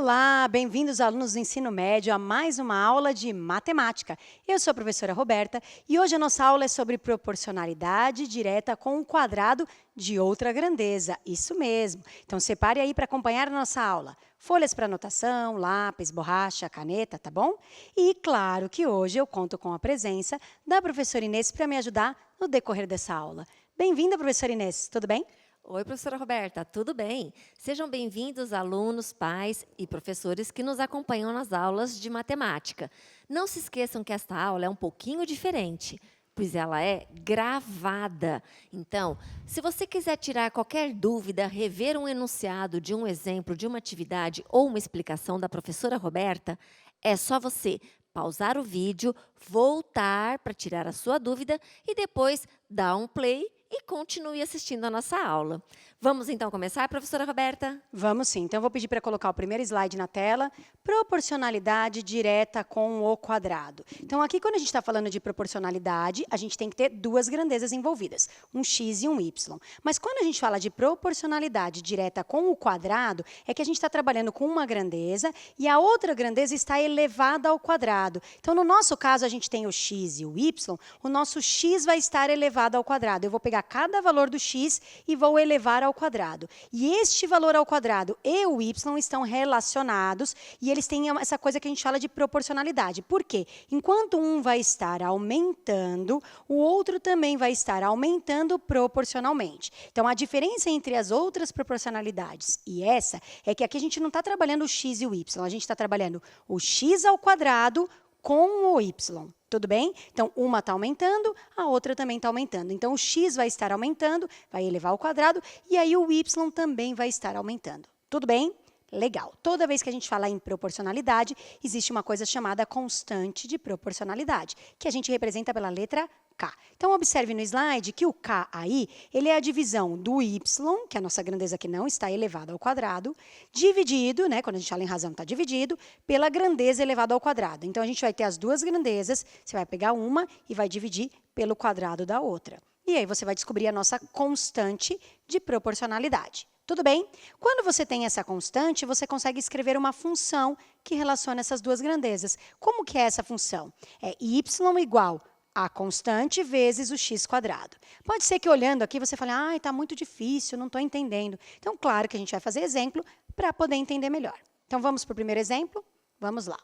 Olá, bem-vindos alunos do ensino médio a mais uma aula de matemática. Eu sou a professora Roberta e hoje a nossa aula é sobre proporcionalidade direta com um quadrado de outra grandeza. Isso mesmo. Então separe aí para acompanhar a nossa aula. Folhas para anotação, lápis, borracha, caneta, tá bom? E claro que hoje eu conto com a presença da professora Inês para me ajudar no decorrer dessa aula. Bem-vinda, professora Inês, tudo bem? Oi, professora Roberta, tudo bem? Sejam bem-vindos alunos, pais e professores que nos acompanham nas aulas de matemática. Não se esqueçam que esta aula é um pouquinho diferente, pois ela é gravada. Então, se você quiser tirar qualquer dúvida, rever um enunciado de um exemplo de uma atividade ou uma explicação da professora Roberta, é só você pausar o vídeo, voltar para tirar a sua dúvida e depois dar um play e continue assistindo a nossa aula. Vamos então começar, professora Roberta? Vamos sim. Então, eu vou pedir para colocar o primeiro slide na tela. Proporcionalidade direta com o quadrado. Então, aqui, quando a gente está falando de proporcionalidade, a gente tem que ter duas grandezas envolvidas, um x e um y. Mas quando a gente fala de proporcionalidade direta com o quadrado, é que a gente está trabalhando com uma grandeza e a outra grandeza está elevada ao quadrado. Então, no nosso caso, a gente tem o x e o y, o nosso x vai estar elevado ao quadrado. Eu vou pegar cada valor do x e vou elevar ao quadrado. E este valor ao quadrado e o y estão relacionados e eles têm essa coisa que a gente fala de proporcionalidade. Por quê? Enquanto um vai estar aumentando, o outro também vai estar aumentando proporcionalmente. Então, a diferença entre as outras proporcionalidades e essa é que aqui a gente não está trabalhando o x e o y, a gente está trabalhando o x ao quadrado com o y. Tudo bem? Então, uma está aumentando, a outra também está aumentando. Então, o x vai estar aumentando, vai elevar ao quadrado, e aí o y também vai estar aumentando. Tudo bem? Legal. Toda vez que a gente fala em proporcionalidade, existe uma coisa chamada constante de proporcionalidade, que a gente representa pela letra K. Então, observe no slide que o K aí, ele é a divisão do y, que é a nossa grandeza que não está elevada ao quadrado, dividido, né, quando a gente fala em razão, está dividido, pela grandeza elevada ao quadrado. Então, a gente vai ter as duas grandezas, você vai pegar uma e vai dividir pelo quadrado da outra. E aí, você vai descobrir a nossa constante de proporcionalidade. Tudo bem? Quando você tem essa constante, você consegue escrever uma função que relaciona essas duas grandezas. Como que é essa função? É y igual a constante vezes o x quadrado. Pode ser que olhando aqui você fale, ah, está muito difícil, não estou entendendo. Então, claro que a gente vai fazer exemplo para poder entender melhor. Então, vamos para o primeiro exemplo? Vamos lá.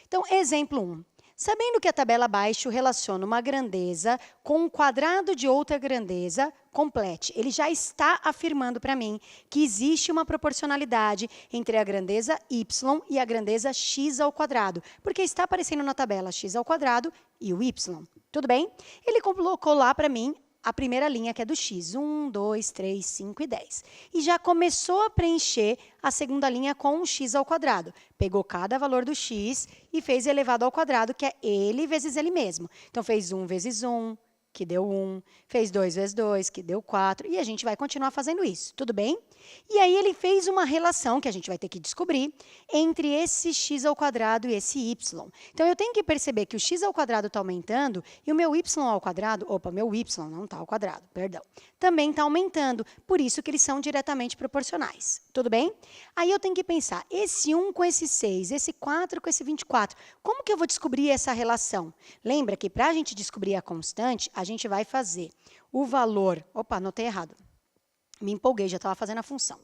Então, exemplo 1. Sabendo que a tabela abaixo relaciona uma grandeza com um quadrado de outra grandeza, complete. Ele já está afirmando para mim que existe uma proporcionalidade entre a grandeza y e a grandeza x ao quadrado, porque está aparecendo na tabela x ao quadrado e o y. Tudo bem? Ele colocou lá para mim a primeira linha, que é do x, 1, 2, 3, 5 e 10. E já começou a preencher a segunda linha com um x ao quadrado. Pegou cada valor do x e fez elevado ao quadrado, que é ele vezes ele mesmo. Então, fez 1 vezes 1, que deu 1, fez 2 vezes 2, que deu 4, e a gente vai continuar fazendo isso, tudo bem? E aí, ele fez uma relação, que a gente vai ter que descobrir, entre esse x ao quadrado e esse y. Então, eu tenho que perceber que o x ao quadrado está aumentando e o meu y ao quadrado, opa, meu y não está ao quadrado, perdão, também está aumentando, por isso que eles são diretamente proporcionais, tudo bem? Aí, eu tenho que pensar, esse 1 com esse 6, esse 4 com esse 24, como que eu vou descobrir essa relação? Lembra que para a gente descobrir a constante, a gente vai fazer o valor... Opa, anotei errado. Me empolguei, já estava fazendo a função.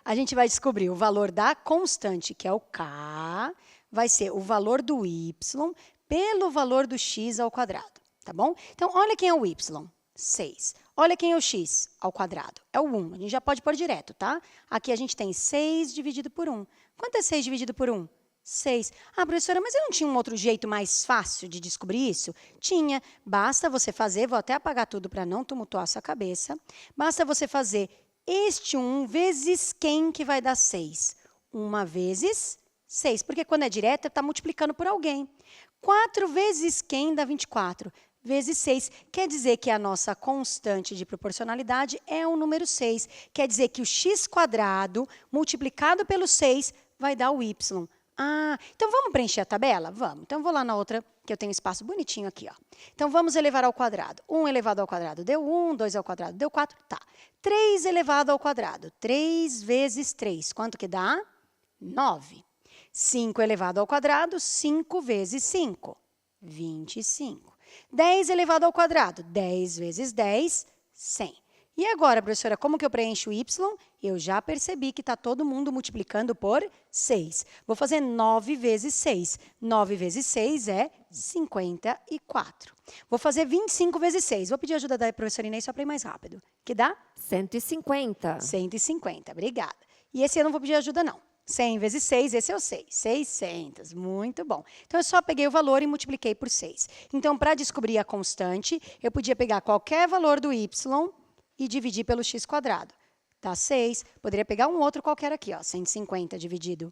A gente vai descobrir o valor da constante, que é o K, vai ser o valor do y pelo valor do x ao quadrado, tá bom? Então, olha quem é o y, 6. Olha quem é o x ao quadrado, é o 1. A gente já pode pôr direto, tá? Aqui a gente tem 6 dividido por 1. Quanto é 6 dividido por 1? 6. Ah, professora, mas eu não tinha um outro jeito mais fácil de descobrir isso? Tinha. Basta você fazer, vou até apagar tudo para não tumultuar a sua cabeça. Basta você fazer este 1 vezes quem que vai dar 6? 1 vezes 6, porque quando é direto, está multiplicando por alguém. 4 vezes quem dá 24? Vezes 6. Quer dizer que a nossa constante de proporcionalidade é o número 6. Quer dizer que o x quadrado multiplicado pelo 6 vai dar o y. Ah, então vamos preencher a tabela? Vamos. Então, vou lá na outra, que eu tenho espaço bonitinho aqui, ó. Então, vamos elevar ao quadrado. 1 elevado ao quadrado deu 1, 2 ao quadrado deu 4, tá. 3 elevado ao quadrado, 3 vezes 3, quanto que dá? 9. 5 elevado ao quadrado, 5 vezes 5, 25. 10 elevado ao quadrado, 10 vezes 10, 100. E agora, professora, como que eu preencho o y? Eu já percebi que está todo mundo multiplicando por 6. Vou fazer 9 vezes 6. 9 vezes 6 é 54. Vou fazer 25 vezes 6. Vou pedir ajuda da professora Inês só para ir mais rápido. Que dá? 150. 150, obrigada. E esse eu não vou pedir ajuda, não. 100 vezes 6, esse eu sei. 600, muito bom. Então, eu só peguei o valor e multipliquei por 6. Então, para descobrir a constante, eu podia pegar qualquer valor do y e dividir pelo x quadrado. Dá 6. Poderia pegar um outro qualquer aqui, ó, 150 dividido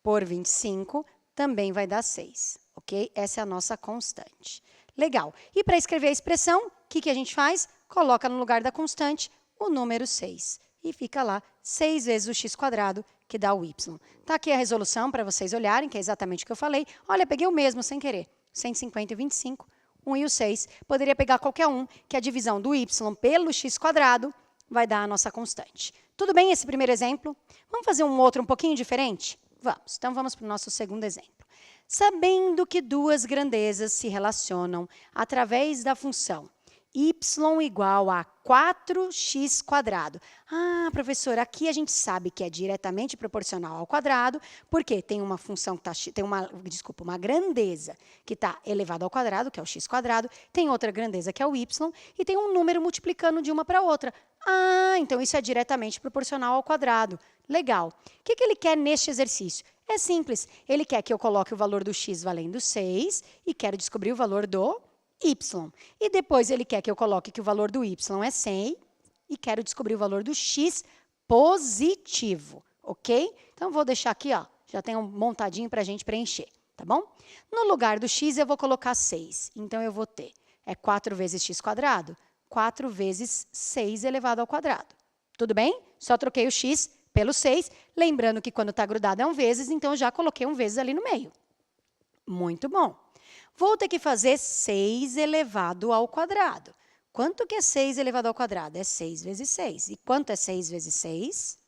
por 25, também vai dar 6, ok? Essa é a nossa constante. Legal. E para escrever a expressão, o que a gente faz? Coloca no lugar da constante o número 6. E fica lá 6 vezes o x quadrado, que dá o y. Está aqui a resolução para vocês olharem, que é exatamente o que eu falei. Olha, peguei o mesmo sem querer. 150 e 25. 1 e o 6. Poderia pegar qualquer um, que a divisão do y pelo x quadrado vai dar a nossa constante. Tudo bem esse primeiro exemplo? Vamos fazer um outro um pouquinho diferente? Vamos. Então, vamos para o nosso segundo exemplo. Sabendo que duas grandezas se relacionam através da função y igual a 4x quadrado. Ah, professora, aqui a gente sabe que é diretamente proporcional ao quadrado, porque tem uma função que tem uma grandeza que está elevada ao quadrado, que é o x quadrado, tem outra grandeza que é o y, e tem um número multiplicando de uma para outra. Ah, então isso é diretamente proporcional ao quadrado. Legal. O que ele quer neste exercício? É simples. Ele quer que eu coloque o valor do x valendo 6 e quero descobrir o valor do y. E depois ele quer que eu coloque que o valor do y é 100 e quero descobrir o valor do x positivo, ok? Então, vou deixar aqui, ó, já tem um montadinho para a gente preencher, tá bom? No lugar do x, eu vou colocar 6. Então, eu vou ter 4 vezes x quadrado, 4 vezes 6 elevado ao quadrado. Tudo bem? Só troquei o x pelo 6, lembrando que quando está grudado é um vezes, então eu já coloquei um vezes ali no meio. Muito bom. Vou ter que fazer 6 elevado ao quadrado. Quanto que é 6 elevado ao quadrado? É 6 vezes 6. E quanto é 6 vezes 6?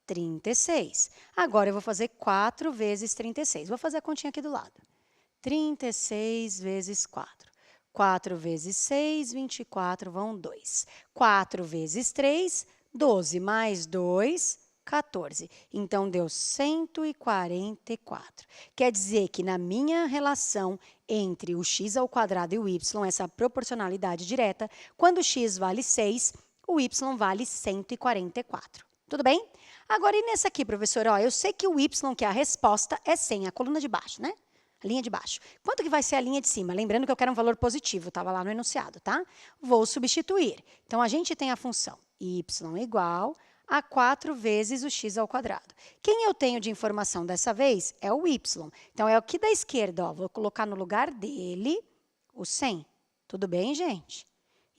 36. Agora, eu vou fazer 4 vezes 36. Vou fazer a continha aqui do lado. 36 vezes 4. 4 vezes 6, 24, vão 2. 4 vezes 3, 12. Mais 2, 14. Então, deu 144. Quer dizer que na minha relação entre o x ao quadrado e o y, essa proporcionalidade direta, quando o x vale 6, o y vale 144. Tudo bem? Agora, e nessa aqui, professora? Ó, eu sei que o y, que é a resposta, é 100, a coluna de baixo, né? A linha de baixo. Quanto que vai ser a linha de cima? Lembrando que eu quero um valor positivo, estava lá no enunciado, tá? Vou substituir. Então, a gente tem a função y igual a 4 vezes o x ao quadrado. Quem eu tenho de informação dessa vez é o y. Então, é aqui da esquerda, ó, vou colocar no lugar dele o 100. Tudo bem, gente?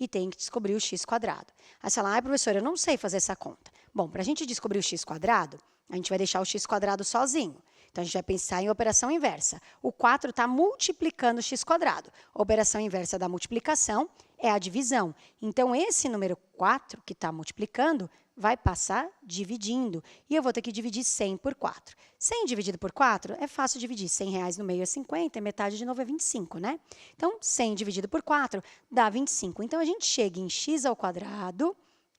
E tem que descobrir o x quadrado. Aí você fala, ai, professora, eu não sei fazer essa conta. Bom, para a gente descobrir o x quadrado, a gente vai deixar o x quadrado sozinho. Então, a gente vai pensar em operação inversa. O 4 está multiplicando o x quadrado. A operação inversa da multiplicação é a divisão. Então, esse número 4 que está multiplicando vai passar dividindo. E eu vou ter que dividir 100 por 4. 100 dividido por 4 é fácil dividir. R$100 no meio é 50, e metade de novo é 25, né? Então, 100 dividido por 4 dá 25. Então, a gente chega em x ao quadrado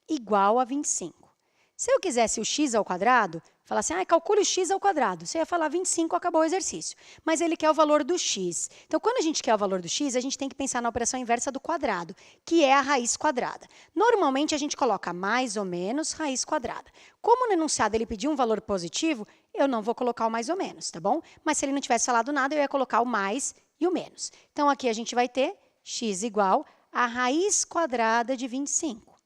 igual a 25. Se eu quisesse o x ao quadrado, falar assim, calcule o x ao quadrado. Você ia falar 25, acabou o exercício. Mas ele quer o valor do x. Então, quando a gente quer o valor do x, a gente tem que pensar na operação inversa do quadrado, que é a raiz quadrada. Normalmente, a gente coloca mais ou menos raiz quadrada. Como no enunciado ele pediu um valor positivo, eu não vou colocar o mais ou menos, tá bom? Mas se ele não tivesse falado nada, eu ia colocar o mais e o menos. Então, aqui a gente vai ter x igual a raiz quadrada de 25.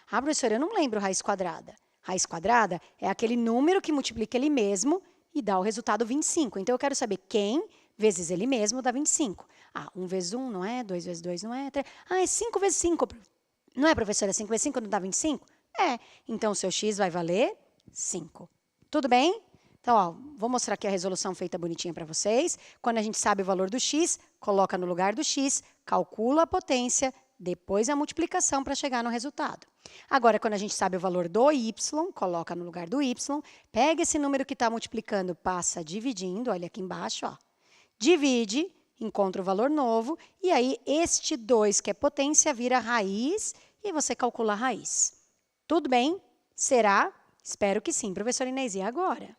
Ah, professora, eu não lembro raiz quadrada. Raiz quadrada é aquele número que multiplica ele mesmo e dá o resultado 25. Então, eu quero saber quem vezes ele mesmo dá 25. 1 vezes 1 não é, 2 vezes 2 não é, 3... é 5 vezes 5. Não é, professora? 5 vezes 5 não dá 25? É. Então, o seu x vai valer 5. Tudo bem? Então, ó, vou mostrar aqui a resolução feita bonitinha para vocês. Quando a gente sabe o valor do x, coloca no lugar do x, calcula a potência, depois a multiplicação para chegar no resultado. Agora, quando a gente sabe o valor do y, coloca no lugar do y, pega esse número que está multiplicando, passa dividindo, olha aqui embaixo, ó, divide, encontra o valor novo, e aí este 2, que é potência, vira raiz, e você calcula a raiz. Tudo bem? Será? Espero que sim. Professora Inês, e agora?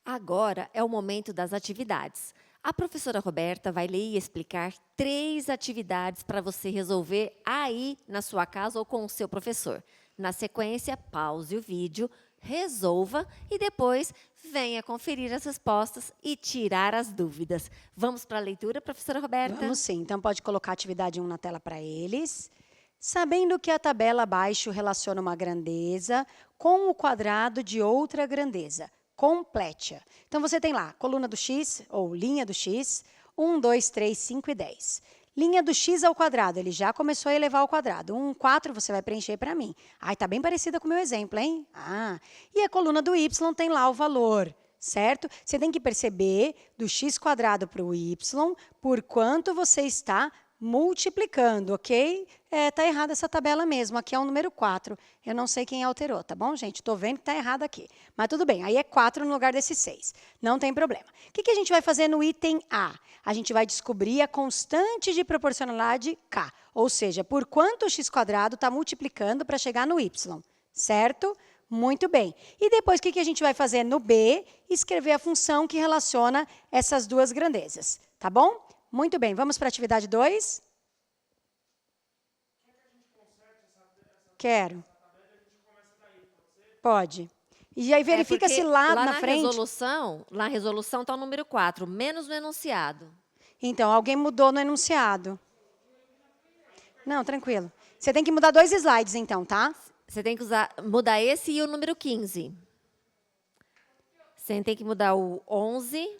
Agora é o momento das atividades. A professora Roberta vai ler e explicar 3 atividades para você resolver aí na sua casa ou com o seu professor. Na sequência, pause o vídeo, resolva e depois venha conferir as respostas e tirar as dúvidas. Vamos para a leitura, professora Roberta? Vamos sim. Então, pode colocar a atividade 1 na tela para eles. Sabendo que a tabela abaixo relaciona uma grandeza com o quadrado de outra grandeza, complete-a. Então, você tem lá, coluna do x, ou linha do x, 1, 2, 3, 5 e 10. Linha do x ao quadrado, ele já começou a elevar ao quadrado. 1, 4, você vai preencher para mim. Ai, tá bem parecida com o meu exemplo, hein? Ah, e a coluna do y tem lá o valor, certo? Você tem que perceber do x² para o y por quanto você está multiplicando, ok? Tá errada essa tabela mesmo, aqui é o número 4. Eu não sei quem alterou, tá bom, gente? Estou vendo que tá errado aqui. Mas tudo bem, aí é 4 no lugar desse 6. Não tem problema. O que a gente vai fazer no item A? A gente vai descobrir a constante de proporcionalidade K, ou seja, por quanto o x² está multiplicando para chegar no y, certo? Muito bem. E depois, o que a gente vai fazer no B? Escrever a função que relaciona essas duas grandezas, tá bom? Muito bem, vamos para a atividade 2? Quero. Pode. E aí verifica se lá na frente... Na resolução está o número 4, menos no enunciado. Então, alguém mudou no enunciado. Não, tranquilo. Você tem que mudar 2 slides, então, tá? Você tem que mudar esse e o número 15. Você tem que mudar o 11.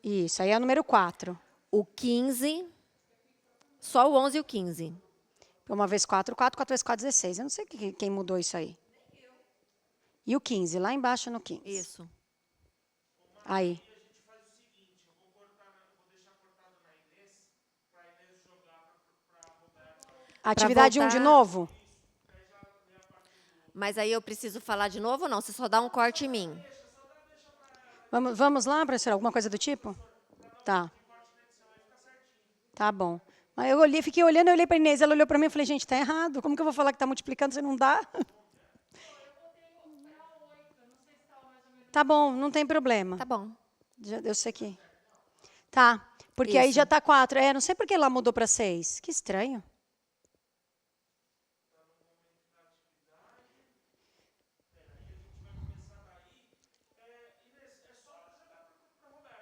Isso, aí é o número 4. O 15, só o 11 e o 15. Uma vez 4, 4, 4 vezes 4, 16. Eu não sei quem mudou isso aí. E o 15, lá embaixo no 15. Isso. Aí. Atividade 1 de novo? Mas aí eu preciso falar de novo ou não? Você só dá um corte em mim. Vamos lá, professora? Alguma coisa do tipo? Tá. Tá bom. Mas eu fiquei olhando, eu olhei para a Inês, ela olhou para mim e falei, gente, está errado. Como que eu vou falar que está multiplicando se não dá? Tá bom, não tem problema. Tá bom. Eu sei que... Tá, porque aí já está 4. Não sei por que lá mudou para 6. Que estranho.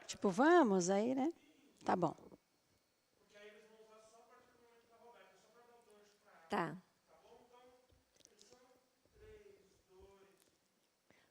Tipo, vamos aí, né? Tá bom. Tá.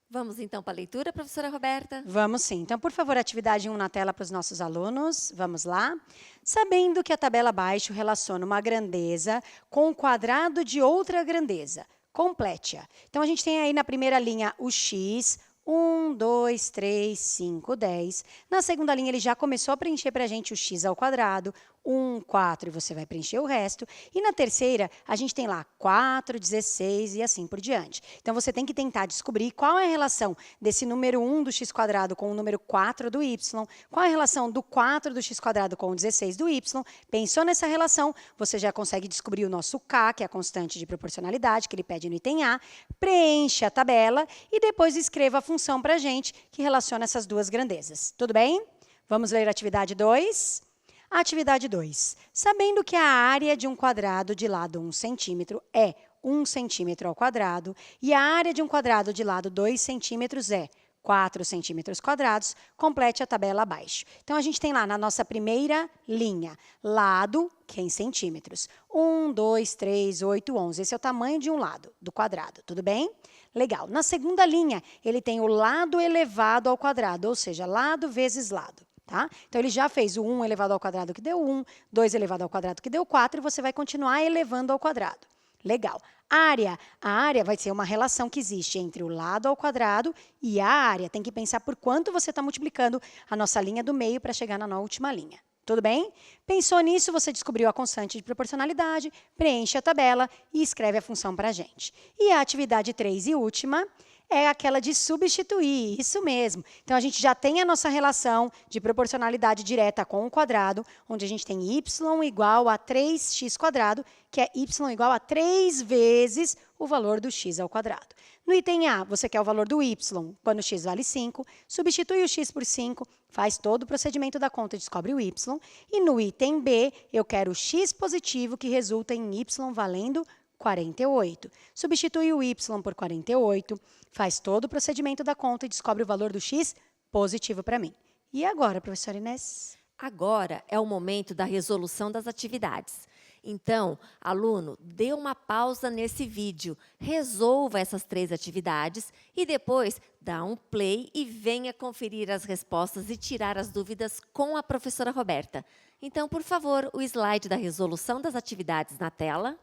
Vamos, então, para a leitura, professora Roberta? Vamos sim. Então, por favor, atividade 1 na tela para os nossos alunos. Vamos lá. Sabendo que a tabela abaixo relaciona uma grandeza com o quadrado de outra grandeza, complete-a. Então, a gente tem aí na primeira linha o x, 1, 2, 3, 5, 10. Na segunda linha, ele já começou a preencher para a gente o x ao quadrado, 1, 4, e você vai preencher o resto. E na terceira, a gente tem lá 4, 16 e assim por diante. Então, você tem que tentar descobrir qual é a relação desse número 1 do x² com o número 4 do y, qual é a relação do 4 do x² com o 16 do y. Pensou nessa relação, você já consegue descobrir o nosso K, que é a constante de proporcionalidade, que ele pede no item A, preenche a tabela e depois escreva a função para a gente que relaciona essas duas grandezas. Tudo bem? Vamos ler a atividade 2? Atividade 2. Sabendo que a área de um quadrado de lado 1 centímetro é 1 centímetro ao quadrado e a área de um quadrado de lado 2 centímetros é 4 centímetros quadrados, complete a tabela abaixo. Então, a gente tem lá na nossa primeira linha, lado, que é em centímetros. 1, 2, 3, 8, 11. Esse é o tamanho de um lado, do quadrado, tudo bem? Legal. Na segunda linha, ele tem o lado elevado ao quadrado, ou seja, lado vezes lado. Tá? Então, ele já fez o 1 elevado ao quadrado que deu 1, 2 elevado ao quadrado que deu 4, e você vai continuar elevando ao quadrado. Legal. Área. A área vai ser uma relação que existe entre o lado ao quadrado e a área. Tem que pensar por quanto você está multiplicando a nossa linha do meio para chegar na última linha. Tudo bem? Pensou nisso, você descobriu a constante de proporcionalidade, preenche a tabela e escreve a função para a gente. E a atividade 3 e última é aquela de substituir, isso mesmo. Então, a gente já tem a nossa relação de proporcionalidade direta com o quadrado, onde a gente tem y igual a 3x², que é y igual a 3 vezes o valor do x ao quadrado. No item A, você quer o valor do y, quando x vale 5, substitui o x por 5, faz todo o procedimento da conta e descobre o y. E no item B, eu quero o x positivo, que resulta em y valendo 48. Substitui o y por 48, faz todo o procedimento da conta e descobre o valor do x positivo para mim. E agora, professora Inês? Agora é o momento da resolução das atividades. Então, aluno, dê uma pausa nesse vídeo, resolva essas 3 atividades e depois dá um play e venha conferir as respostas e tirar as dúvidas com a professora Roberta. Então, por favor, o slide da resolução das atividades na tela.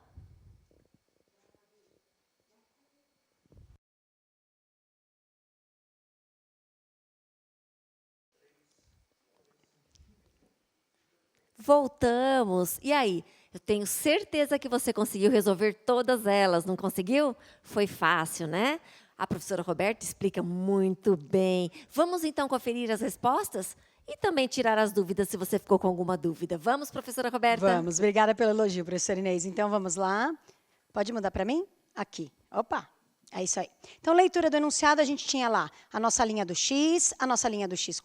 Voltamos. E aí? Eu tenho certeza que você conseguiu resolver todas elas, não conseguiu? Foi fácil, né? A professora Roberta explica muito bem. Vamos, então, conferir as respostas? E também tirar as dúvidas, se você ficou com alguma dúvida. Vamos, professora Roberta? Vamos. Obrigada pelo elogio, professora Inês. Então, vamos lá. Pode mudar para mim? Aqui. Opa! É isso aí. Então, leitura do enunciado, a gente tinha lá a nossa linha do x, a nossa linha do x²,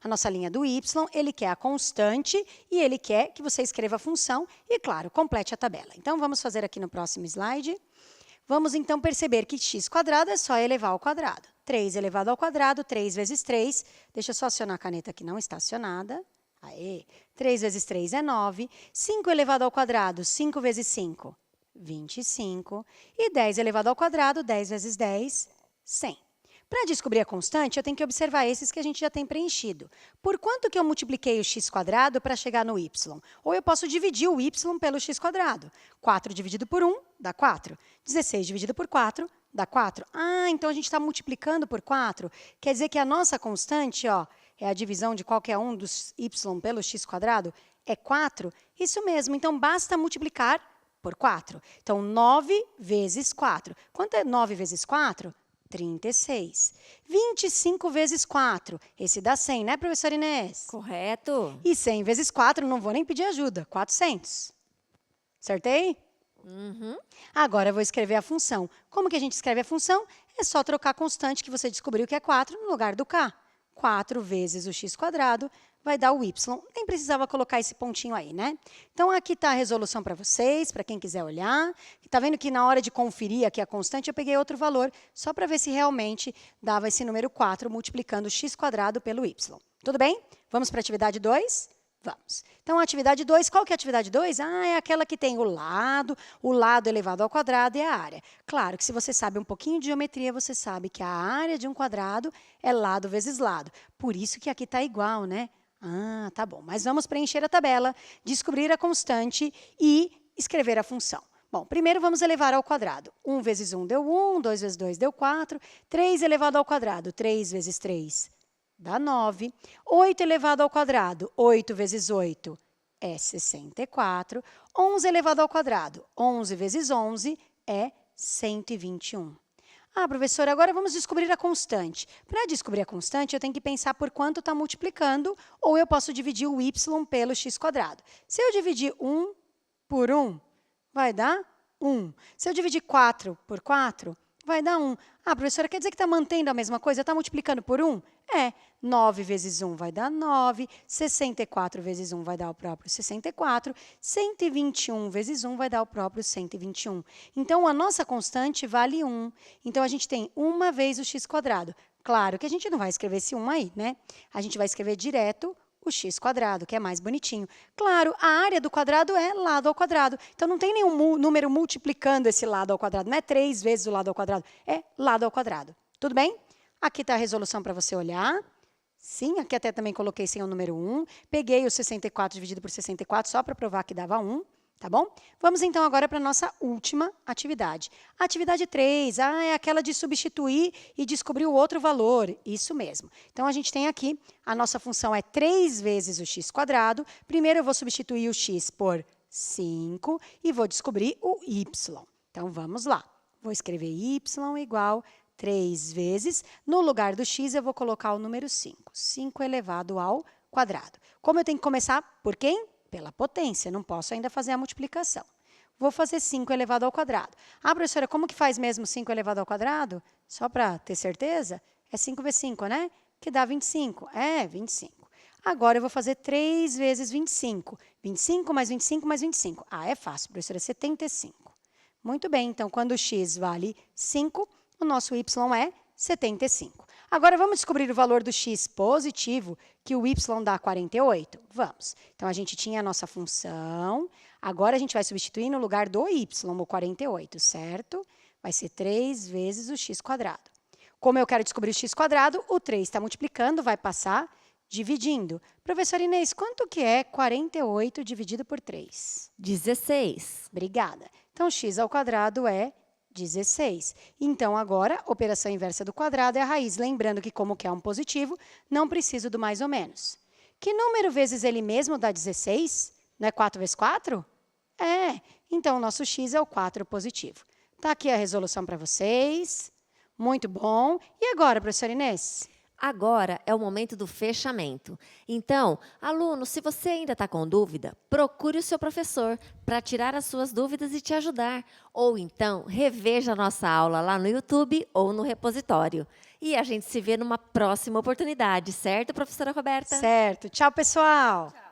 a nossa linha do y, ele quer a constante e ele quer que você escreva a função e, claro, complete a tabela. Então, vamos fazer aqui no próximo slide. Vamos, então, perceber que x² é só elevar ao quadrado. 3 elevado ao quadrado, 3 vezes 3. Deixa eu só acionar a caneta que não está acionada. Aê! 3 vezes 3 é 9. 5 elevado ao quadrado, 5 vezes 5. 25. E 10 elevado ao quadrado, 10 vezes 10, 100. Para descobrir a constante, eu tenho que observar esses que a gente já tem preenchido. Por quanto que eu multipliquei o x² para chegar no y? Ou eu posso dividir o y pelo x². 4 dividido por 1 dá 4. 16 dividido por 4 dá 4. Ah, então a gente está multiplicando por 4. Quer dizer que a nossa constante, ó, é a divisão de qualquer um dos y pelo x², é 4? Isso mesmo, então basta multiplicar por 4. Então, 9 vezes 4. Quanto é 9 vezes 4? 36. 25 vezes 4. Esse dá 100, né, professora Inês? Correto. E 100 vezes 4, não vou nem pedir ajuda, 400. Acertei? Uhum. Agora, eu vou escrever a função. Como que a gente escreve a função? É só trocar a constante que você descobriu que é 4 no lugar do k. 4 vezes o x² vai dar o y. Nem precisava colocar esse pontinho aí, né? Então, aqui está a resolução para vocês, para quem quiser olhar. Está vendo que na hora de conferir aqui a constante, eu peguei outro valor, só para ver se realmente dava esse número 4 multiplicando o x² pelo y. Tudo bem? Vamos para a atividade 2? Vamos. Então, a atividade 2, qual que é a atividade 2? Ah, é aquela que tem o lado elevado ao quadrado e a área. Claro que se você sabe um pouquinho de geometria, você sabe que a área de um quadrado é lado vezes lado. Por isso que aqui está igual, né? Ah, tá bom. Mas vamos preencher a tabela, descobrir a constante e escrever a função. Bom, primeiro vamos elevar ao quadrado. 1 vezes 1 deu 1, 2 vezes 2 deu 4. 3 elevado ao quadrado, 3 vezes 3 dá 9. 8 elevado ao quadrado, 8 vezes 8 é 64. 11 elevado ao quadrado, 11 vezes 11 é 121. Ah, professora, agora vamos descobrir a constante. Para descobrir a constante, eu tenho que pensar por quanto está multiplicando, ou eu posso dividir o y pelo x². Se eu dividir 1 por 1, vai dar 1. Se eu dividir 4 por 4, vai dar 1. Ah, professora, quer dizer que está mantendo a mesma coisa? Está multiplicando por 1? É. 9 vezes 1 vai dar 9. 64 vezes 1 vai dar o próprio 64. 121 vezes 1 vai dar o próprio 121. Então, a nossa constante vale 1. Então, a gente tem 1 vez o x². Claro que a gente não vai escrever esse 1 aí, né? A gente vai escrever direto o x², que é mais bonitinho. Claro, a área do quadrado é lado ao quadrado. Então, não tem nenhum número multiplicando esse lado ao quadrado. Não é 3 vezes o lado ao quadrado, é lado ao quadrado. Tudo bem? Aqui está a resolução para você olhar. Sim, aqui até também coloquei sem o número 1. Peguei o 64 dividido por 64 só para provar que dava 1. Tá bom? Vamos então agora para a nossa última atividade. A atividade 3, é aquela de substituir e descobrir o outro valor. Isso mesmo. Então, a gente tem aqui, a nossa função é 3 vezes o x². Primeiro, eu vou substituir o x por 5 e vou descobrir o y. Então, vamos lá. Vou escrever y igual 3 vezes. No lugar do x, eu vou colocar o número 5. 5 elevado ao quadrado. Como eu tenho que começar por quem? Pela potência, não posso ainda fazer a multiplicação. Vou fazer 5 elevado ao quadrado. Ah, professora, como que faz mesmo 5 elevado ao quadrado? Só para ter certeza, é 5 vezes 5, né? Que dá 25. É, 25. Agora, eu vou fazer 3 vezes 25. 25 mais 25 mais 25. Ah, é fácil, professora, é 75. Muito bem, então, quando o x vale 5, o nosso y é 75. Agora, vamos descobrir o valor do x positivo, que o y dá 48? Vamos. Então, a gente tinha a nossa função. Agora, a gente vai substituir no lugar do y, o 48, certo? Vai ser 3 vezes o x². Como eu quero descobrir o x², o 3 está multiplicando, vai passar dividindo. Professora Inês, quanto que é 48 dividido por 3? 16. Obrigada. Então, x² é 16. Então, agora, operação inversa do quadrado é a raiz. Lembrando que, como que é um positivo, não preciso do mais ou menos. Que número vezes ele mesmo dá 16? Não é 4 vezes 4? É. Então, o nosso x é o 4 positivo. Está aqui a resolução para vocês. Muito bom. E agora, professora Inês? Agora é o momento do fechamento. Então, aluno, se você ainda está com dúvida, procure o seu professor para tirar as suas dúvidas e te ajudar. Ou então, reveja a nossa aula lá no YouTube ou no repositório. E a gente se vê numa próxima oportunidade, certo, professora Roberta? Certo. Tchau, pessoal. Tchau.